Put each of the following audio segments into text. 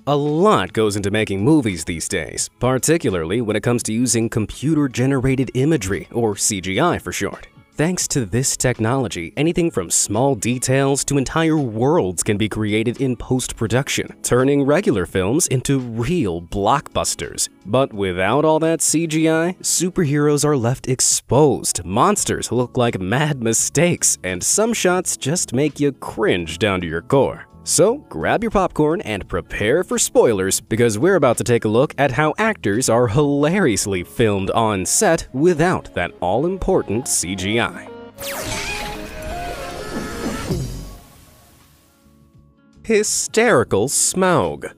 A lot goes into making movies these days, particularly when it comes to using computer-generated imagery, or CGI for short. Thanks to this technology, anything from small details to entire worlds can be created in post-production, turning regular films into real blockbusters. But without all that CGI, superheroes are left exposed, monsters look like mad mistakes, and some shots just make you cringe down to your core. So grab your popcorn and prepare for spoilers, because we're about to take a look at how actors are hilariously filmed on set without that all-important CGI. Hysterical Smaug.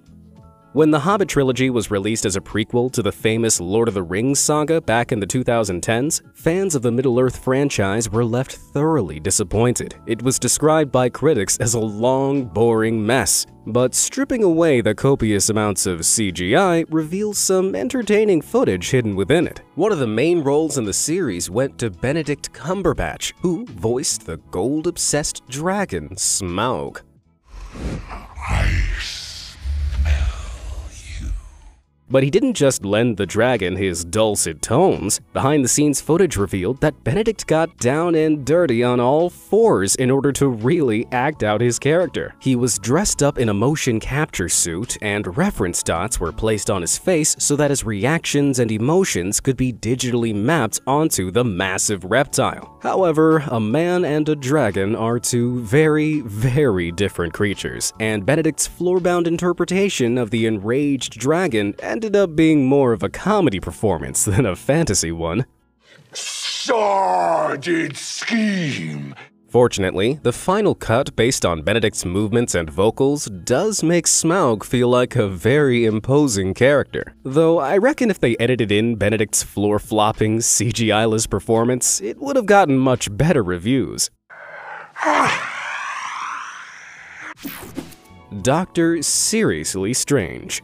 When the Hobbit trilogy was released as a prequel to the famous Lord of the Rings saga back in the 2010s, fans of the Middle-earth franchise were left thoroughly disappointed. It was described by critics as a long, boring mess. But stripping away the copious amounts of CGI reveals some entertaining footage hidden within it. One of the main roles in the series went to Benedict Cumberbatch, who voiced the gold-obsessed dragon Smaug. But he didn't just lend the dragon his dulcet tones. Behind-the-scenes footage revealed that Benedict got down and dirty on all fours in order to really act out his character. He was dressed up in a motion capture suit, and reference dots were placed on his face so that his reactions and emotions could be digitally mapped onto the massive reptile. However, a man and a dragon are two very, very different creatures, and Benedict's floor-bound interpretation of the enraged dragon ended up being more of a comedy performance than a fantasy one. Sordid scheme! Fortunately, the final cut based on Benedict's movements and vocals does make Smaug feel like a very imposing character. Though I reckon if they edited in Benedict's floor-flopping, CGI-less performance, it would have gotten much better reviews. Dr. Seriously Strange.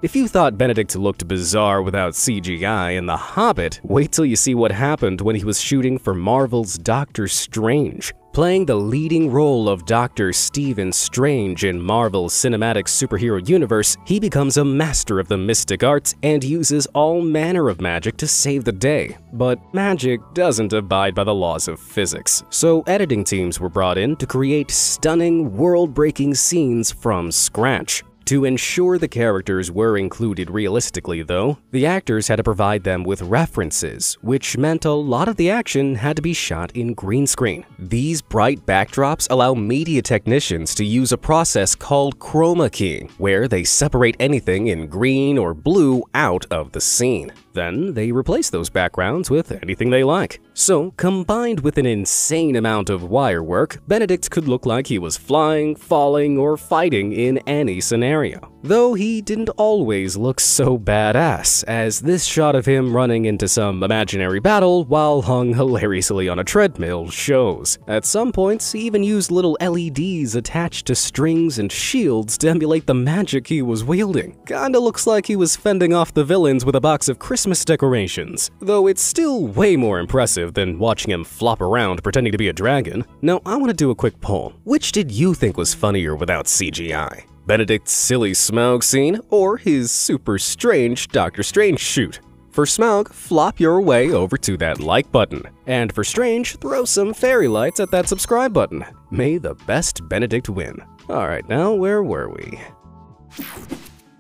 If you thought Benedict looked bizarre without CGI in The Hobbit, wait till you see what happened when he was shooting for Marvel's Doctor Strange. Playing the leading role of Dr. Stephen Strange in Marvel's cinematic superhero universe, he becomes a master of the mystic arts and uses all manner of magic to save the day. But magic doesn't abide by the laws of physics, so editing teams were brought in to create stunning, world-breaking scenes from scratch. To ensure the characters were included realistically, though, the actors had to provide them with references, which meant a lot of the action had to be shot in green screen. These bright backdrops allow media technicians to use a process called chroma keying, where they separate anything in green or blue out of the scene. Then they replace those backgrounds with anything they like. So, combined with an insane amount of wire work, Benedict could look like he was flying, falling, or fighting in any scenario. Though he didn't always look so badass, as this shot of him running into some imaginary battle while hung hilariously on a treadmill shows. At some points, he even used little LEDs attached to strings and shields to emulate the magic he was wielding. Kinda looks like he was fending off the villains with a box of Christmas decorations, though it's still way more impressive than watching him flop around pretending to be a dragon. Now, I want to do a quick poll. Which did you think was funnier without CGI? Benedict's silly Smaug scene, or his super strange Doctor Strange shoot? For Smaug, flop your way over to that like button. And for Strange, throw some fairy lights at that subscribe button. May the best Benedict win. Alright, now where were we?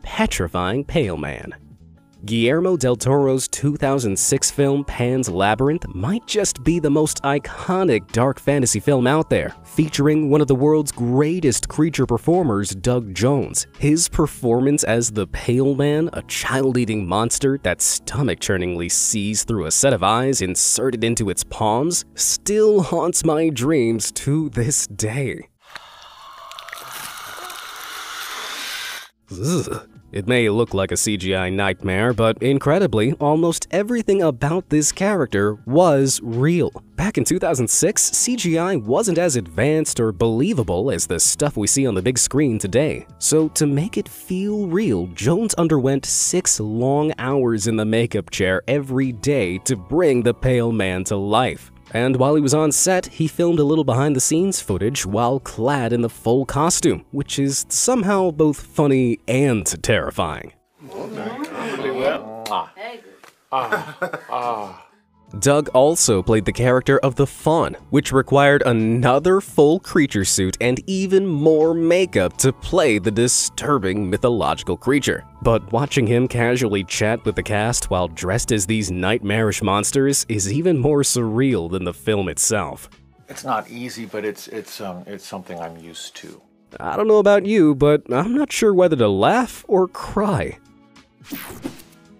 Petrifying Pale Man. Guillermo del Toro's 2006 film Pan's Labyrinth might just be the most iconic dark fantasy film out there, featuring one of the world's greatest creature performers, Doug Jones. His performance as the Pale Man, a child-eating monster that stomach-churningly sees through a set of eyes inserted into its palms, still haunts my dreams to this day. Ugh. It may look like a CGI nightmare, but incredibly, almost everything about this character was real. Back in 2006, CGI wasn't as advanced or believable as the stuff we see on the big screen today. So to make it feel real, Jones underwent 6 long hours in the makeup chair every day to bring the Pale Man to life. And while he was on set, he filmed a little behind-the-scenes footage while clad in the full costume, which is somehow both funny and terrifying. Doug also played the character of the Fawn, which required another full creature suit and even more makeup to play the disturbing mythological creature. But watching him casually chat with the cast while dressed as these nightmarish monsters is even more surreal than the film itself. It's not easy, but it's something I'm used to. I don't know about you, but I'm not sure whether to laugh or cry.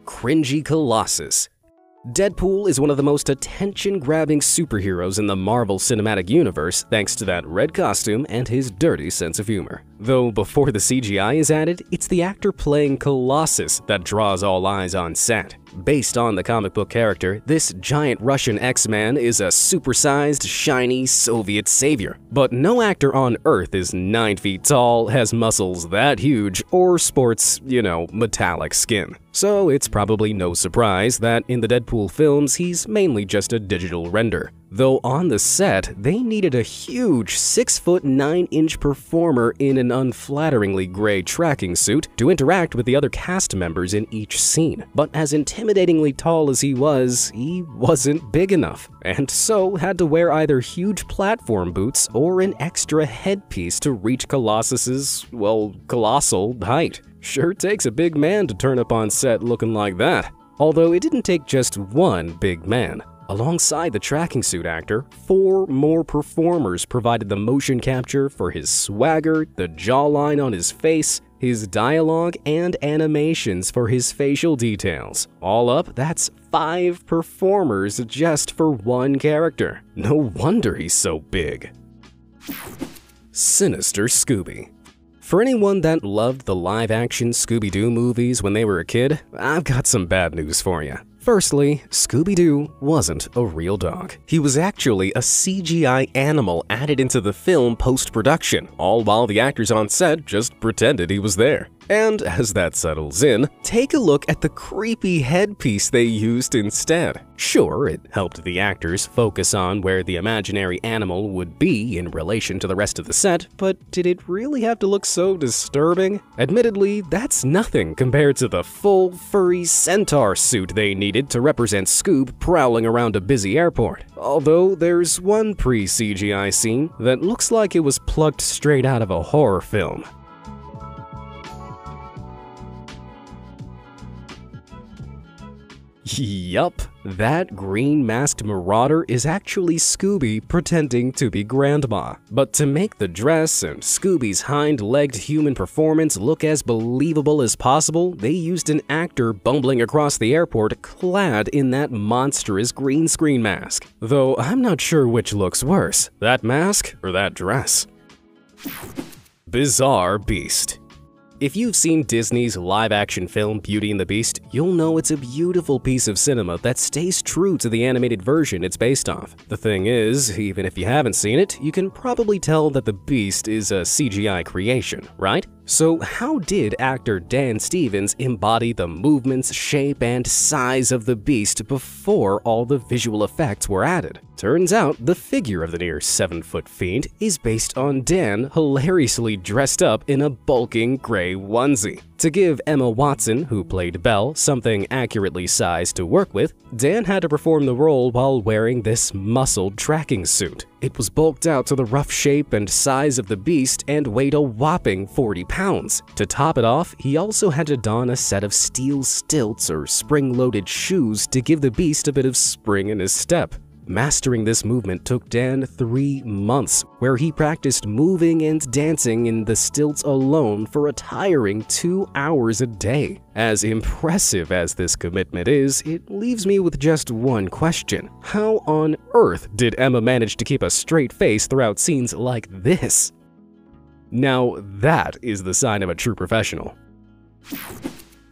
Cringy Colossus. Deadpool is one of the most attention-grabbing superheroes in the Marvel Cinematic Universe thanks to that red costume and his dirty sense of humor. Though before the CGI is added, it's the actor playing Colossus that draws all eyes on set. Based on the comic book character, this giant Russian X-Man is a supersized, shiny Soviet savior. But no actor on Earth is 9 feet tall, has muscles that huge, or sports, metallic skin. So it's probably no surprise that in the Deadpool films, he's mainly just a digital render. Though on the set, they needed a huge 6'9" performer in an unflatteringly gray tracking suit to interact with the other cast members in each scene. But as intimidatingly tall as he wasn't big enough, and so had to wear either huge platform boots or an extra headpiece to reach Colossus's, colossal height. Sure takes a big man to turn up on set looking like that. Although it didn't take just one big man. Alongside the tracking suit actor, 4 more performers provided the motion capture for his swagger, the jawline on his face, his dialogue, and animations for his facial details. All up, that's 5 performers just for one character. No wonder he's so big. Sinister Scooby. For anyone that loved the live-action Scooby-Doo movies when they were a kid, I've got some bad news for you. Firstly, Scooby-Doo wasn't a real dog. He was actually a CGI animal added into the film post-production, all while the actors on set just pretended he was there. And as that settles in, take a look at the creepy headpiece they used instead. Sure, it helped the actors focus on where the imaginary animal would be in relation to the rest of the set, but did it really have to look so disturbing? Admittedly, that's nothing compared to the full furry centaur suit they needed to represent Scoob prowling around a busy airport. Although there's one pre-CGI scene that looks like it was plucked straight out of a horror film. Yup, that green-masked marauder is actually Scooby pretending to be Grandma. But to make the dress and Scooby's hind-legged human performance look as believable as possible, they used an actor bumbling across the airport clad in that monstrous green screen mask. Though I'm not sure which looks worse, that mask or that dress. Bizarre Beast. If you've seen Disney's live-action film Beauty and the Beast, you'll know it's a beautiful piece of cinema that stays true to the animated version it's based off. The thing is, even if you haven't seen it, you can probably tell that the Beast is a CGI creation, right? So how did actor Dan Stevens embody the movements, shape, and size of the Beast before all the visual effects were added? Turns out the figure of the near 7-foot fiend is based on Dan hilariously dressed up in a bulking gray onesie. To give Emma Watson, who played Belle, something accurately sized to work with, Dan had to perform the role while wearing this muscled tracking suit. It was bulked out to the rough shape and size of the Beast and weighed a whopping 40 pounds. To top it off, he also had to don a set of steel stilts or spring-loaded shoes to give the Beast a bit of spring in his step. Mastering this movement took Dan 3 months, where he practiced moving and dancing in the stilts alone for a tiring 2 hours a day. As impressive as this commitment is, it leaves me with just one question. How on earth did Emma manage to keep a straight face throughout scenes like this? Now that is the sign of a true professional.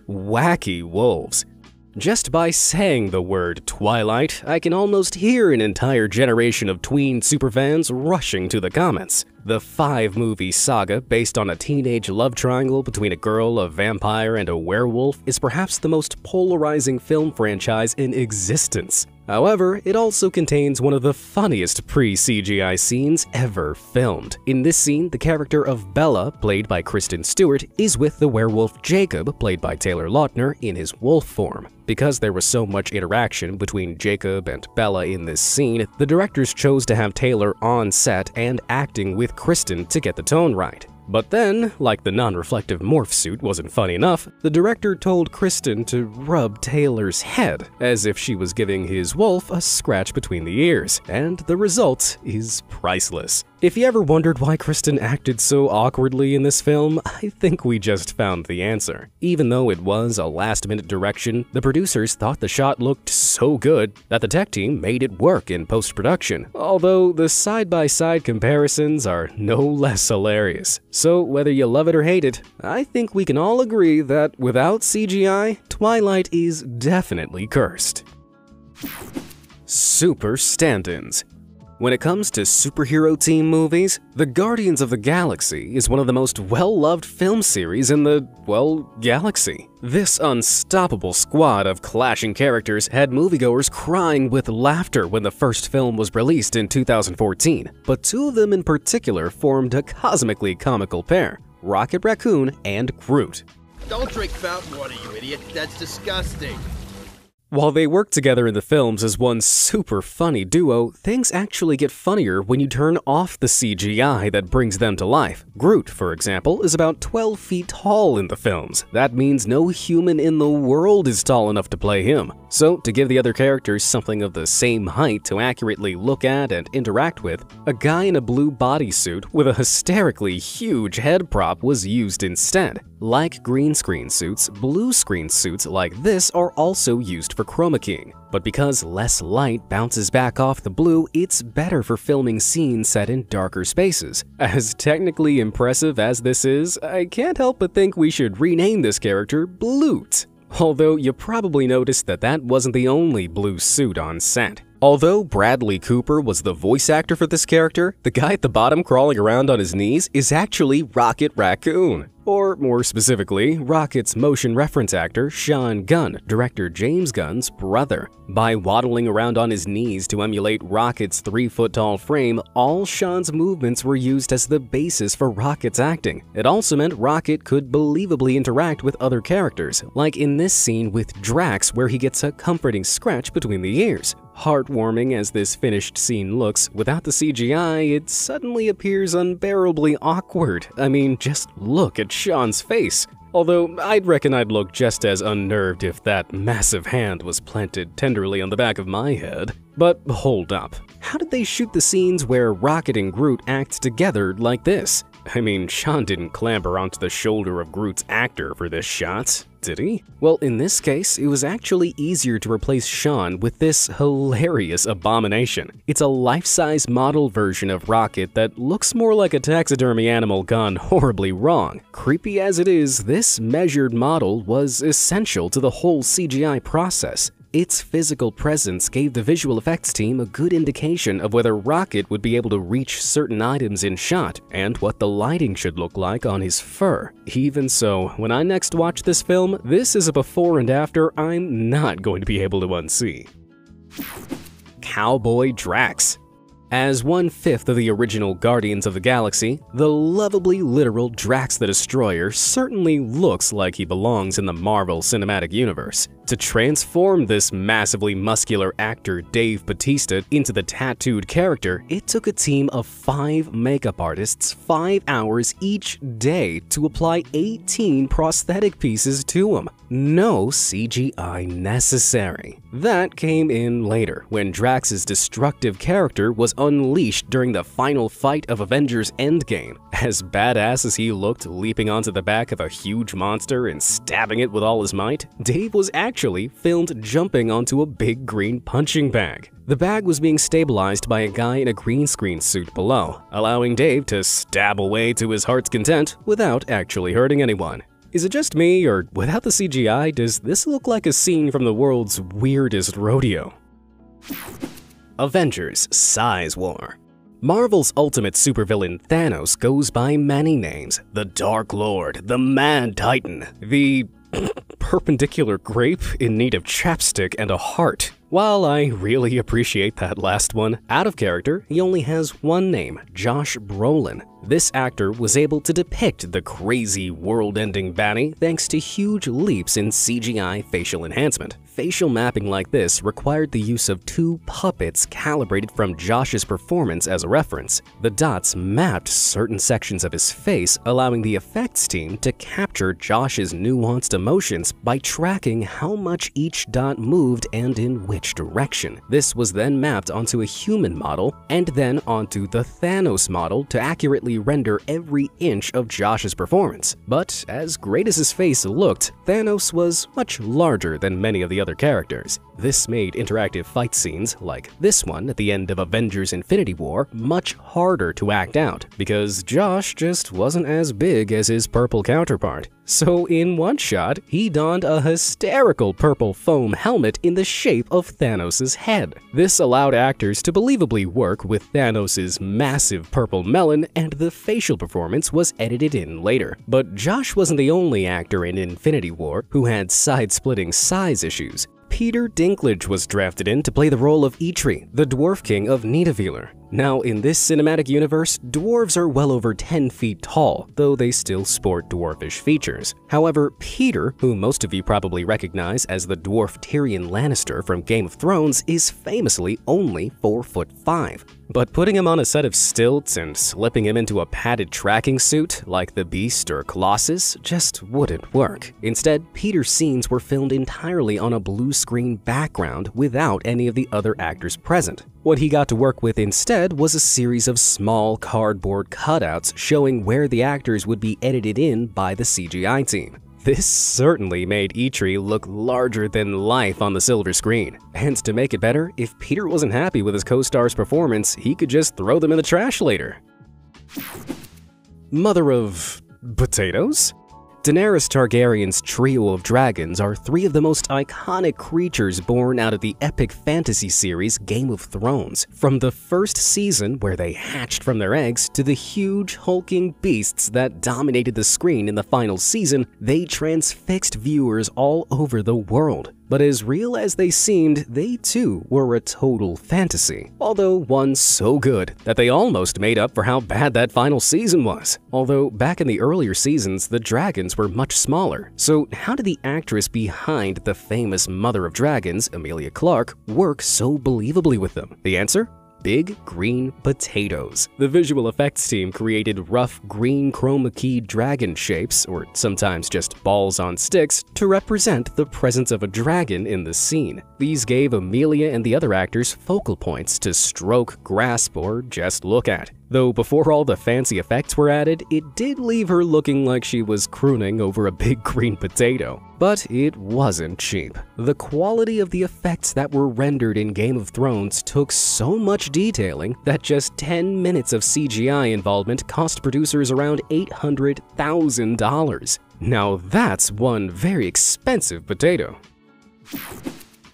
Wacky Wolves. Just by saying the word Twilight, I can almost hear an entire generation of tween superfans rushing to the comments. The 5-movie saga based on a teenage love triangle between a girl, a vampire, and a werewolf is perhaps the most polarizing film franchise in existence. However, it also contains one of the funniest pre-CGI scenes ever filmed. In this scene, the character of Bella, played by Kristen Stewart, is with the werewolf Jacob, played by Taylor Lautner, in his wolf form. Because there was so much interaction between Jacob and Bella in this scene, the directors chose to have Taylor on set and acting with Kristen to get the tone right. But then, like the non-reflective morph suit wasn't funny enough, the director told Kristen to rub Taylor's head, as if she was giving his wolf a scratch between the ears, and the result is priceless. If you ever wondered why Kristen acted so awkwardly in this film, I think we just found the answer. Even though it was a last-minute direction, the producers thought the shot looked so good that the tech team made it work in post-production, although the side-by-side comparisons are no less hilarious. So whether you love it or hate it, I think we can all agree that without CGI, Twilight is definitely cursed. Super stand-ins. When it comes to superhero team movies, The Guardians of the Galaxy is one of the most well-loved film series in the, well, galaxy. This unstoppable squad of clashing characters had moviegoers crying with laughter when the first film was released in 2014, but two of them in particular formed a cosmically comical pair, Rocket Raccoon and Groot. Don't drink fountain water, you idiot. That's disgusting. While they work together in the films as one super funny duo, things actually get funnier when you turn off the CGI that brings them to life. Groot, for example, is about 12 feet tall in the films. That means no human in the world is tall enough to play him. So, to give the other characters something of the same height to accurately look at and interact with, a guy in a blue bodysuit with a hysterically huge head prop was used instead. Like green screen suits, blue screen suits like this are also used for chroma keying. But because less light bounces back off the blue, it's better for filming scenes set in darker spaces. As technically impressive as this is, I can't help but think we should rename this character Bloot. Although you probably noticed that that wasn't the only blue suit on set. Although Bradley Cooper was the voice actor for this character, the guy at the bottom crawling around on his knees is actually Rocket Raccoon. Or more specifically, Rocket's motion reference actor, Sean Gunn, director James Gunn's brother. By waddling around on his knees to emulate Rocket's 3-foot-tall frame, all Sean's movements were used as the basis for Rocket's acting. It also meant Rocket could believably interact with other characters, like in this scene with Drax where he gets a comforting scratch between the ears. Heartwarming as this finished scene looks, without the CGI, it suddenly appears unbearably awkward. I mean, just look at Sean's face. Although, I'd reckon I'd look just as unnerved if that massive hand was planted tenderly on the back of my head. But hold up. How did they shoot the scenes where Rocket and Groot act together like this? I mean, Sean didn't clamber onto the shoulder of Groot's actor for this shot, did he? Well, in this case, it was actually easier to replace Sean with this hilarious abomination. It's a life-size model version of Rocket that looks more like a taxidermy animal gone horribly wrong. Creepy as it is, this measured model was essential to the whole CGI process. Its physical presence gave the visual effects team a good indication of whether Rocket would be able to reach certain items in shot and what the lighting should look like on his fur. Even so, when I next watch this film, this is a before and after I'm not going to be able to unsee. Cowboy Drax. As 1/5 of the original Guardians of the Galaxy, the lovably literal Drax the Destroyer certainly looks like he belongs in the Marvel Cinematic Universe. To transform this massively muscular actor Dave Bautista into the tattooed character, it took a team of 5 makeup artists 5 hours each day to apply 18 prosthetic pieces to him. No CGI necessary. That came in later, when Drax's destructive character was unleashed during the final fight of Avengers Endgame. As badass as he looked leaping onto the back of a huge monster and stabbing it with all his might, Dave was actually filmed jumping onto a big green punching bag. The bag was being stabilized by a guy in a green screen suit below, allowing Dave to stab away to his heart's content without actually hurting anyone. Is it just me, or without the CGI, does this look like a scene from the world's weirdest rodeo? Avengers Size War. Marvel's ultimate supervillain Thanos goes by many names: the Dark Lord, the Mad Titan, the perpendicular grape in need of chapstick and a heart. While I really appreciate that last one, out of character, he only has one name, Josh Brolin. This actor was able to depict the crazy world-ending baddie thanks to huge leaps in CGI facial enhancement. Facial mapping like this required the use of two puppets calibrated from Josh's performance as a reference. The dots mapped certain sections of his face, allowing the effects team to capture Josh's nuanced emotions by tracking how much each dot moved and in which direction. This was then mapped onto a human model and then onto the Thanos model to accurately render every inch of Josh's performance. But as great as his face looked, Thanos was much larger than many of the other characters. This made interactive fight scenes, like this one at the end of Avengers Infinity War, much harder to act out, because Josh just wasn't as big as his purple counterpart. So in one shot, he donned a hysterical purple foam helmet in the shape of Thanos' head. This allowed actors to believably work with Thanos' massive purple melon, and the facial performance was edited in later. But Josh wasn't the only actor in Infinity War who had side-splitting size issues. Peter Dinklage was drafted in to play the role of Eitri, the Dwarf King of Nidavellir. Now, in this cinematic universe, dwarves are well over 10 feet tall, though they still sport dwarfish features. However, Peter, who most of you probably recognize as the dwarf Tyrion Lannister from Game of Thrones, is famously only 4'5". But putting him on a set of stilts and slipping him into a padded tracking suit like the Beast or Colossus just wouldn't work. Instead, Peter's scenes were filmed entirely on a blue screen background without any of the other actors present. What he got to work with instead was a series of small cardboard cutouts showing where the actors would be edited in by the CGI team. This certainly made Eitri look larger than life on the silver screen. And to make it better, if Peter wasn't happy with his co-star's performance, he could just throw them in the trash later. Mother of potatoes? Daenerys Targaryen's trio of dragons are three of the most iconic creatures born out of the epic fantasy series Game of Thrones. From the first season, where they hatched from their eggs, to the huge hulking beasts that dominated the screen in the final season, they transfixed viewers all over the world. But as real as they seemed, they too were a total fantasy. Although one so good that they almost made up for how bad that final season was. Although back in the earlier seasons, the dragons were much smaller. So how did the actress behind the famous Mother of Dragons, Emilia Clarke, work so believably with them? The answer? Big green potatoes. The visual effects team created rough green chroma key dragon shapes, or sometimes just balls on sticks, to represent the presence of a dragon in the scene. These gave Emilia and the other actors focal points to stroke, grasp, or just look at. Though before all the fancy effects were added, it did leave her looking like she was crooning over a big green potato. But it wasn't cheap. The quality of the effects that were rendered in Game of Thrones took so much detailing that just 10 minutes of CGI involvement cost producers around $800,000. Now that's one very expensive potato.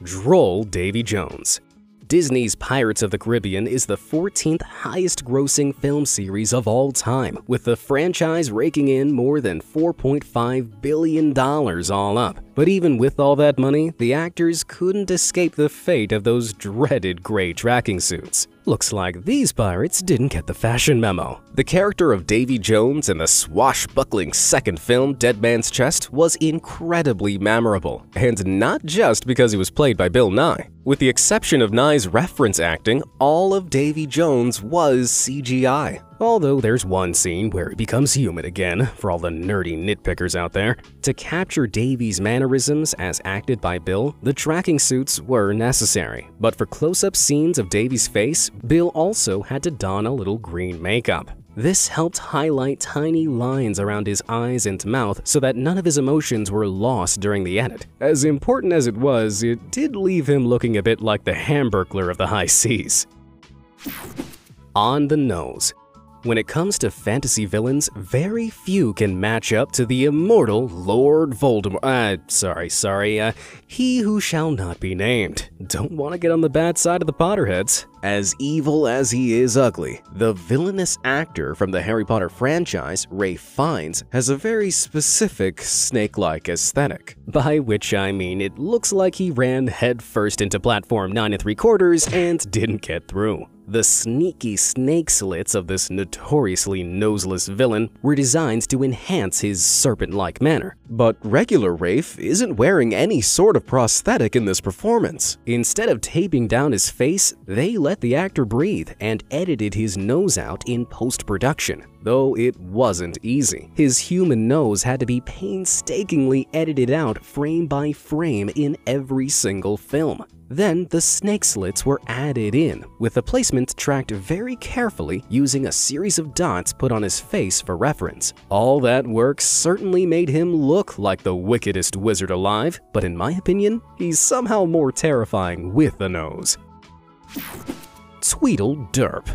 Droll Davy Jones. Disney's Pirates of the Caribbean is the 14th highest-grossing film series of all time, with the franchise raking in more than $4.5 billion all up. But even with all that money, the actors couldn't escape the fate of those dreaded gray tracking suits. Looks like these pirates didn't get the fashion memo. The character of Davy Jones in the swashbuckling second film, Dead Man's Chest, was incredibly memorable, and not just because he was played by Bill Nye. With the exception of Nye's reference acting, all of Davy Jones was CGI. Although there's one scene where he becomes human again, for all the nerdy nitpickers out there. To capture Davy's mannerisms as acted by Bill, the tracking suits were necessary. But for close-up scenes of Davy's face, Bill also had to don a little green makeup. This helped highlight tiny lines around his eyes and mouth so that none of his emotions were lost during the edit. As important as it was, it did leave him looking a bit like the Hamburglar of the high seas. On the nose. When it comes to fantasy villains, very few can match up to the immortal Lord Voldemort. He who shall not be named. Don't want to get on the bad side of the Potterheads. As evil as he is ugly, the villainous actor from the Harry Potter franchise, Ralph Fiennes, has a very specific snake-like aesthetic. By which I mean it looks like he ran headfirst into platform 9 3/4 and didn't get through. The sneaky snake slits of this notoriously noseless villain were designed to enhance his serpent-like manner. But regular Rafe isn't wearing any sort of prosthetic in this performance. Instead of taping down his face, they let the actor breathe and edited his nose out in post-production. Though it wasn't easy. His human nose had to be painstakingly edited out frame by frame in every single film. Then the snake slits were added in, with the placement tracked very carefully using a series of dots put on his face for reference. All that work certainly made him look like the wickedest wizard alive, but in my opinion, he's somehow more terrifying with a nose. Tweedlederp.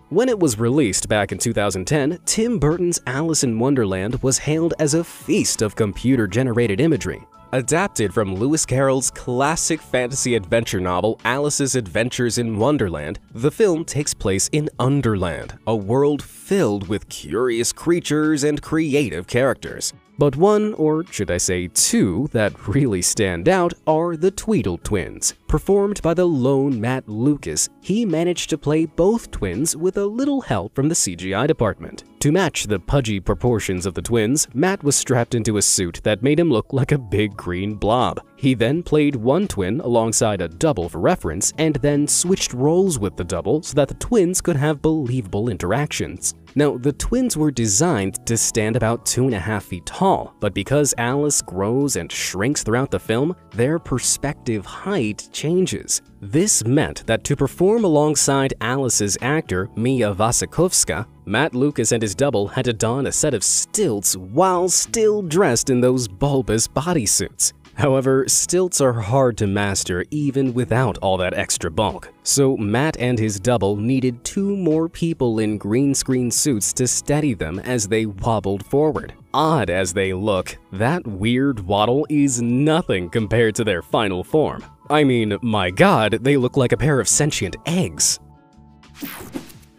When it was released back in 2010, Tim Burton's Alice in Wonderland was hailed as a feast of computer-generated imagery. Adapted from Lewis Carroll's classic fantasy adventure novel Alice's Adventures in Wonderland, the film takes place in Underland, a world filled with curious creatures and creative characters. But one, or should I say two, that really stand out are the Tweedle Twins. Performed by the lone Matt Lucas, he managed to play both twins with a little help from the CGI department. To match the pudgy proportions of the twins, Matt was strapped into a suit that made him look like a big green blob. He then played one twin alongside a double for reference, and then switched roles with the double so that the twins could have believable interactions. Now, the twins were designed to stand about 2.5 feet tall, but because Alice grows and shrinks throughout the film, their perspective height changes. This meant that to perform alongside Alice's actor, Mia Wasikowska, Matt Lucas and his double had to don a set of stilts while still dressed in those bulbous bodysuits. However, stilts are hard to master even without all that extra bulk, so Matt and his double needed 2 more people in green screen suits to steady them as they wobbled forward. Odd as they look, that weird waddle is nothing compared to their final form. I mean, my god, they look like a pair of sentient eggs.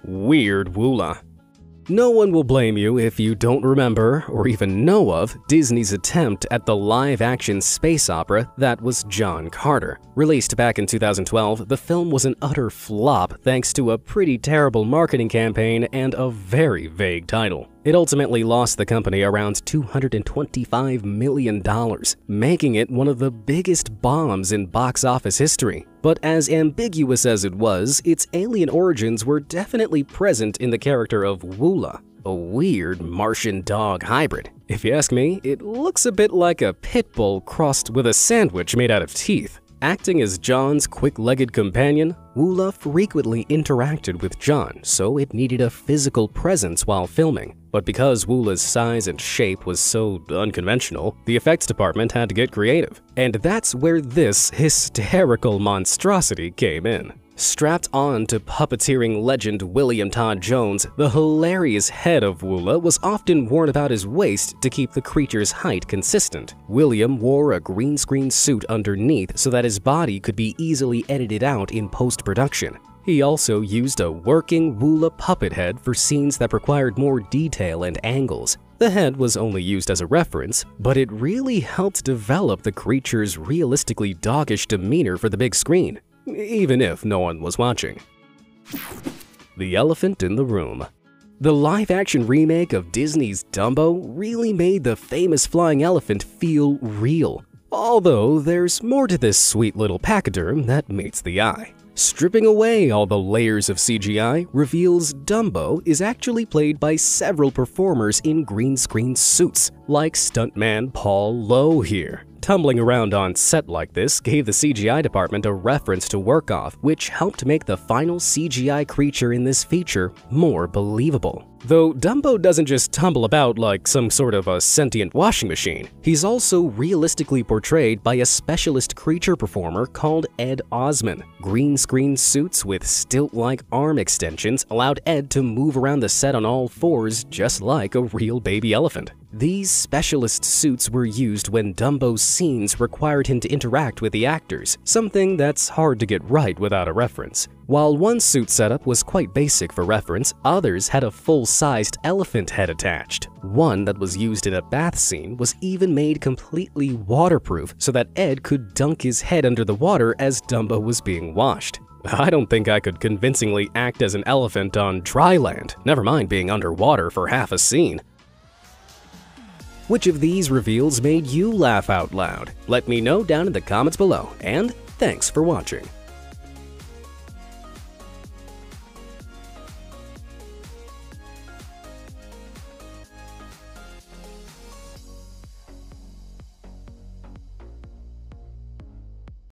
Weird Woola. No one will blame you if you don't remember or even know of Disney's attempt at the live-action space opera that was John Carter. Released back in 2012, the film was an utter flop thanks to a pretty terrible marketing campaign and a very vague title. It ultimately lost the company around $225 million, making it one of the biggest bombs in box office history. But as ambiguous as it was, its alien origins were definitely present in the character of Woola, a weird Martian dog hybrid. If you ask me, it looks a bit like a pit bull crossed with a sandwich made out of teeth. Acting as John's quick-legged companion, Woola frequently interacted with John, so it needed a physical presence while filming. But because Woola's size and shape was so unconventional, the effects department had to get creative. And that's where this hysterical monstrosity came in. Strapped on to puppeteering legend William Todd Jones, the hilarious head of Woola was often worn about his waist to keep the creature's height consistent. William wore a green screen suit underneath so that his body could be easily edited out in post-production. He also used a working Woola puppet head for scenes that required more detail and angles. The head was only used as a reference, but it really helped develop the creature's realistically doggish demeanor for the big screen, even if no one was watching. The Elephant in the Room. The live-action remake of Disney's Dumbo really made the famous flying elephant feel real. Although there's more to this sweet little pachyderm that meets the eye. Stripping away all the layers of CGI reveals Dumbo is actually played by several performers in green screen suits, like stuntman Paul Lowe here. Tumbling around on set like this gave the CGI department a reference to work off, which helped make the final CGI creature in this feature more believable. Though Dumbo doesn't just tumble about like some sort of a sentient washing machine, he's also realistically portrayed by a specialist creature performer called Ed Osman. Green screen suits with stilt-like arm extensions allowed Ed to move around the set on all fours just like a real baby elephant. These specialist suits were used when Dumbo's scenes required him to interact with the actors, something that's hard to get right without a reference. While one suit setup was quite basic for reference, others had a full-sized elephant head attached. One that was used in a bath scene was even made completely waterproof so that Ed could dunk his head under the water as Dumbo was being washed. I don't think I could convincingly act as an elephant on dry land, never mind being underwater for half a scene. Which of these reveals made you laugh out loud? Let me know down in the comments below, and thanks for watching.